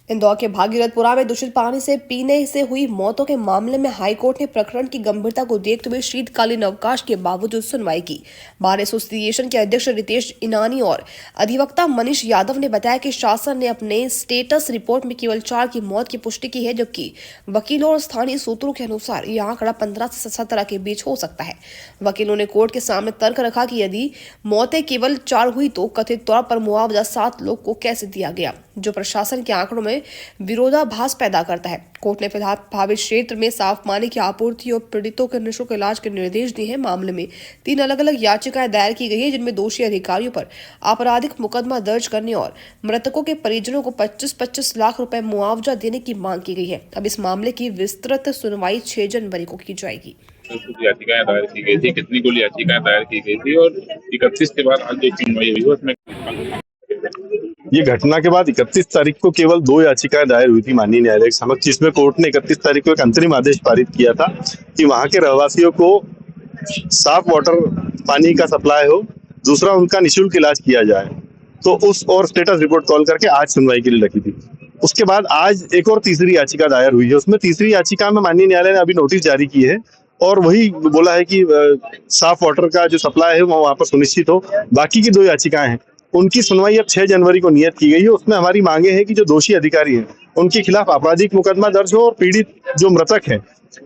इंदौर के भागीरथपुरा में दूषित पानी से पीने से हुई मौतों के मामले में हाईकोर्ट ने प्रकरण की गंभीरता को देखते हुए शीतकालीन अवकाश के बावजूद सुनवाई की। बार एसोसिएशन के अध्यक्ष रितेश इनानी और अधिवक्ता मनीष यादव ने बताया कि शासन ने अपने स्टेटस रिपोर्ट में केवल 4 की मौत की पुष्टि की है, जबकि वकीलों और स्थानीय सूत्रों के अनुसार यह आंकड़ा 15 से 17 के बीच हो सकता है। वकीलों ने कोर्ट के सामने तर्क रखा कि यदि मौतें केवल 4 हुई तो कथित तौर पर मुआवजा 7 लोग को कैसे दिया गया, जो प्रशासन के आंकड़ों में विरोधाभास पैदा करता है। कोर्ट ने फिलहाल प्रभावित क्षेत्र में साफ पानी की आपूर्ति और पीड़ितों के निःशुल्क इलाज के निर्देश दिए हैं। मामले में 3 अलग अलग याचिकाएं दायर की गई है, जिनमें दोषी अधिकारियों पर आपराधिक मुकदमा दर्ज करने और मृतकों के परिजनों को 25-25 लाख रुपए मुआवजा देने की मांग की गई है। अब इस मामले की विस्तृत सुनवाई 6 जनवरी को की जाएगी। याचिकाएं दायर की गई थी, कितनी कुल याचिकाएं दायर की गई थी और 31 के बाद आज जो सुनवाई हुई उसमें ये घटना के बाद 31 तारीख को केवल 2 याचिकाएं दायर हुई थी माननीय न्यायालय के समक्ष, जिसमें कोर्ट ने 31 तारीख को एक अंतरिम आदेश पारित किया था कि वहां के रहवासियों को साफ वाटर पानी का सप्लाई हो, दूसरा उनका निःशुल्क इलाज किया जाए। तो उस और स्टेटस रिपोर्ट कॉल करके आज सुनवाई के लिए रखी थी। उसके बाद आज एक और तीसरी याचिका दायर हुई है। उसमें तीसरी याचिका में माननीय न्यायालय ने अभी नोटिस जारी की है और वही बोला है कि साफ वाटर का जो सप्लाई है वो वहां पर सुनिश्चित हो। बाकी की 2 याचिकाएं हैं, उनकी सुनवाई अब 6 जनवरी को नियत की गई है। उसमें हमारी मांगे हैं कि जो दोषी अधिकारी हैं उनके खिलाफ आपराधिक मुकदमा दर्ज हो और पीड़ित जो मृतक हैं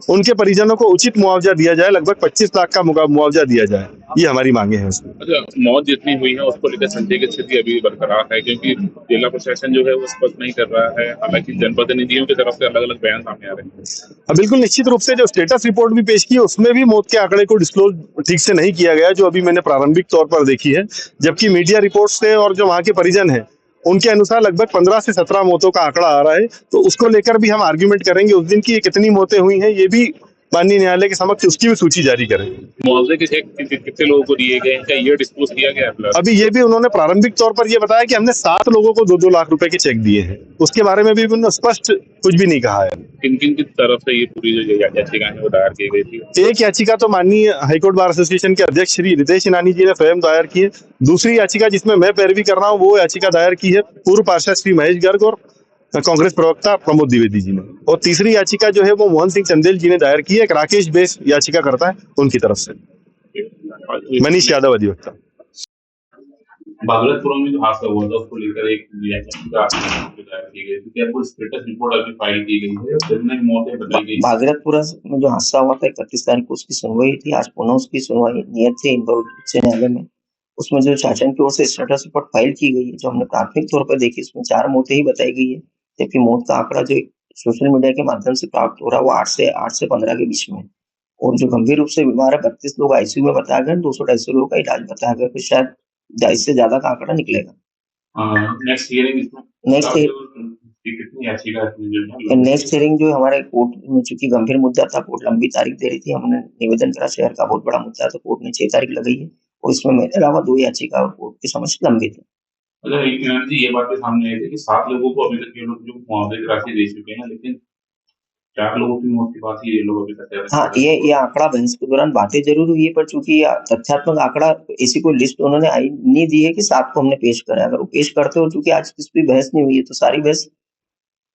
उनके परिजनों को उचित मुआवजा दिया जाए, लगभग 25 लाख का मुआवजा दिया जाए। ये हमारी मांगे हैं उसमें। अच्छा, मौत जितनी हुई है उसको लेकर संदेह की स्थिति अभी बरकरार है, क्योंकि जिला प्रशासन जो है वो स्पष्ट नहीं कर रहा है। हालांकि जनप्रतिनिधियों की तरफ से अलग अलग बयान सामने आ रहे हैं। बिल्कुल निश्चित रूप से जो स्टेटस रिपोर्ट भी पेश की है उसमें भी मौत के आंकड़े को डिस्क्लोज ठीक से नहीं किया गया, जो अभी मैंने प्रारंभिक तौर पर देखी है। जबकि मीडिया रिपोर्ट्स से और जो वहां के परिजन हैं उनके अनुसार लगभग 15 से 17 मौतों का आंकड़ा आ रहा है। तो उसको लेकर भी हम आर्ग्यूमेंट करेंगे उस दिन की कितनी मौतें हुई हैं, ये भी माननीय न्यायालय के समक्ष उसकी भी सूची जारी करेंगे। मुआवजे के चेक कितने लोगों को दिए गए हैं, क्या ये डिस्क्लोज किया गया है? अभी ये भी उन्होंने प्रारंभिक तौर पर ये बताया कि हमने 7 लोगों को 2-2 लाख रुपए के चेक दिए हैं। उसके बारे में भी उन्होंने स्पष्ट कुछ भी नहीं कहा है। किन किन की तरफ से ये पूरी जो याचिकाएं हैं वो दायर की गई थी? एक याचिका तो माननीय हाईकोर्ट बार एसोसिएशन के अध्यक्ष श्री रितेश इनानी जी ने स्वयं दायर की है। दूसरी याचिका जिसमें मैं पैरवी कर रहा हूँ वो याचिका दायर की है पूर्व पार्षद श्री महेश गर्ग और कांग्रेस प्रवक्ता प्रमोद द्विवेदी जी ने। और तीसरी याचिका जो है वो मोहन सिंह चंदेल जी ने दायर की है, एक राकेश बेस याचिका करता है उनकी तरफ से। मनीष यादव अधिवक्ता। भागलपुर में जो हादसा हुआ था उसको लेकर एक याचिका दायर की गई थी, क्या कोई स्टेटस रिपोर्ट अभी फाइल की गई है? कितने मौतें बताई गई? भागलपुरा में जो हादसा हुआ था 31 तारीख को उसकी सुनवाई थी। आज पुनः उसकी सुनवाई नियत थी इंदौर उच्च न्यायालय में। उसमें जो शासन की ओर से स्टेटस रिपोर्ट फाइल की गई है, जो हमने प्राथमिक तौर पर देखी, उसमें 4 मौतें ही बताई गई है, जबकि मौत का आंकड़ा जो सोशल मीडिया के माध्यम से प्राप्त हो रहा है वो 8 से 15 के बीच में। और जो गंभीर रूप से बीमार है 32 लोग आईसीयू में बताया गया, 200-250 लोगों का इलाज बताया गया, फिर शायद इससे ज्यादा का आंकड़ा निकलेगा। नेक्स्ट हियरिंग नेक्स्ट हियरिंग जो हमारे कोर्ट में चूंकि गंभीर मुद्दा था, कोर्ट लंबी तारीख दे रही थी, हमने निवेदन करा, शहर का बहुत बड़ा मुद्दा था, कोर्ट ने 6 तारीख लगाई है और इसमें मेरे अलावा 2 याचिका और कोर्ट की समझ लंबित है। अच्छा, ये बात सामने आई थी कि 7 लोगों को अभी तक ये लोग जो मुआवजे की राशि दे चुके हैं, लेकिन 4 लोगों की मौत की बात ही ये लोग अभी तक। हाँ, ये आंकड़ा बहस के दौरान बातें जरूर हुई है, पर चूंकि तथ्यात्मक आंकड़ा ऐसी कोई लिस्ट उन्होंने नहीं दी है कि 7 को हमने पेश करा। अगर वो पेश करते हो, चूंकि आज किस भी बहस नहीं हुई है, तो सारी बहस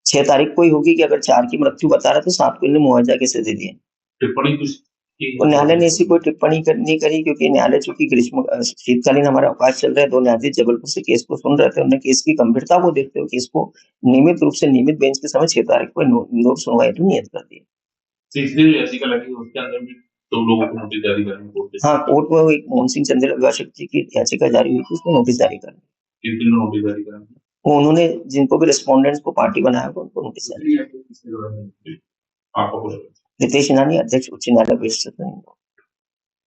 6 तारीख को ही होगी कि अगर 4 की मृत्यु बता रहा तो 7 को इन्हें मुआवजा कैसे दे दिया। टिप्पणी तो न्यायालय ने ऐसी कोई टिप्पणी नहीं करी, क्योंकि न्यायालय चूंकि ग्रीष्म शीतकालीन हमारा अवकाश चल रहा है, 2 न्यायाधीश जबलपुर से केस को सुन रहे थे। उन्होंने केस की गंभीरता को देखते हुए केस को नियमित रूप से नियमित बेंच के समय 6 तारीख को इंदौर सुनवाई नियत कर दी। याचिका लगी उसके अंदर भी 2 लोगों को नोटिस जारी करने कोर्ट। हाँ, कोर्ट में एक मोहन सिंह चंदेल अभिभाषक जी की याचिका जारी हुई थी, उसको नोटिस जारी करना। किन नोटिस जारी करना? वो उन्होंने जिनको भी रेस्पोंडेंट्स को पार्टी बनाया उनको नोटिस जारी। आपको रितेश इनानी, अध्यक्ष उच्च न्यायालय।